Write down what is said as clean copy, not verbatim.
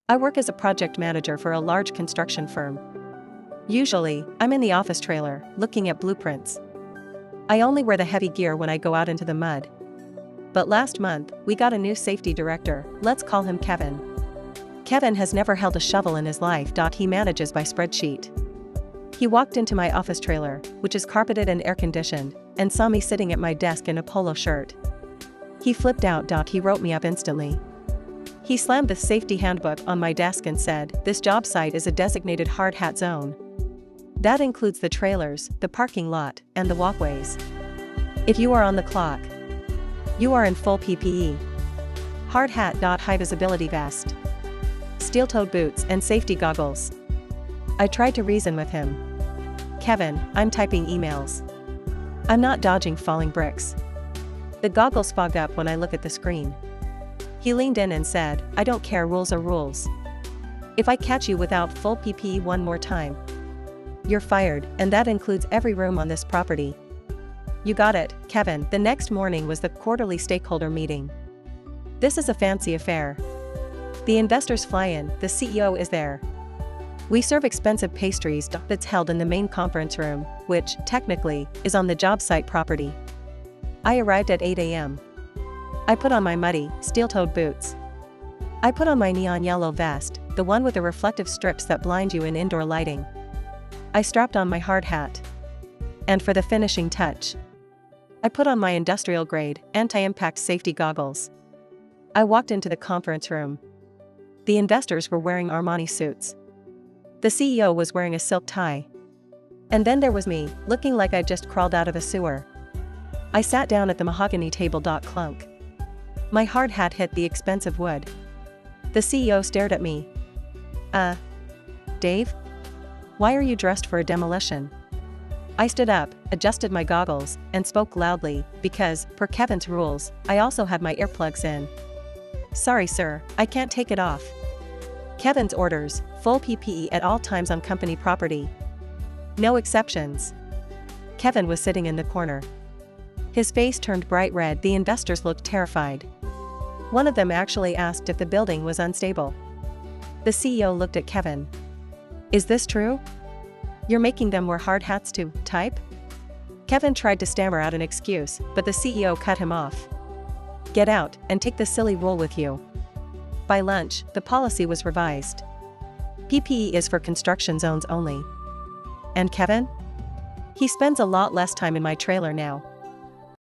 I work as a project manager for a large construction firm. Usually, I'm in the office trailer, looking at blueprints. I only wear the heavy gear when I go out into the mud. But last month, we got a new safety director, let's call him Kevin. Kevin has never held a shovel in his life. He manages by spreadsheet. He walked into my office trailer, which is carpeted and air-conditioned, and saw me sitting at my desk in a polo shirt. He flipped out. He wrote me up instantly. He slammed the safety handbook on my desk and said, "This job site is a designated hard hat zone. That includes the trailers, the parking lot, and the walkways. If you are on the clock, you are in full PPE. Hard hat. High visibility vest, steel-toed boots, and safety goggles." I tried to reason with him. "Kevin, I'm typing emails. I'm not dodging falling bricks." The goggles fogged up when I look at the screen. He leaned in and said, "I don't care, rules are rules. If I catch you without full PPE one more time, you're fired, and that includes every room on this property." You got it, Kevin. The next morning was the quarterly stakeholder meeting. This is a fancy affair. The investors fly in, the CEO is there. We serve expensive pastries. That's held in the main conference room, which, technically, is on the job site property. I arrived at 8 a.m. I put on my muddy, steel-toed boots. I put on my neon yellow vest, the one with the reflective strips that blind you in indoor lighting. I strapped on my hard hat. And for the finishing touch, I put on my industrial-grade, anti-impact safety goggles. I walked into the conference room. The investors were wearing Armani suits. The CEO was wearing a silk tie. And then there was me, looking like I'd just crawled out of a sewer. I sat down at the mahogany table. Clunk. My hard hat hit the expensive wood. The CEO stared at me. Dave? Why are you dressed for a demolition?" I stood up, adjusted my goggles, and spoke loudly, because, per Kevin's rules, I also had my earplugs in. "Sorry sir, I can't take it off." Kevin's orders, full PPE at all times on company property. No exceptions. Kevin was sitting in the corner. His face turned bright red. The investors looked terrified. One of them actually asked if the building was unstable. The CEO looked at Kevin. "Is this true? You're making them wear hard hats to type?" Kevin tried to stammer out an excuse, but the CEO cut him off. "Get out, and take this silly rule with you." By lunch, the policy was revised. PPE is for construction zones only. And Kevin? He spends a lot less time in my trailer now.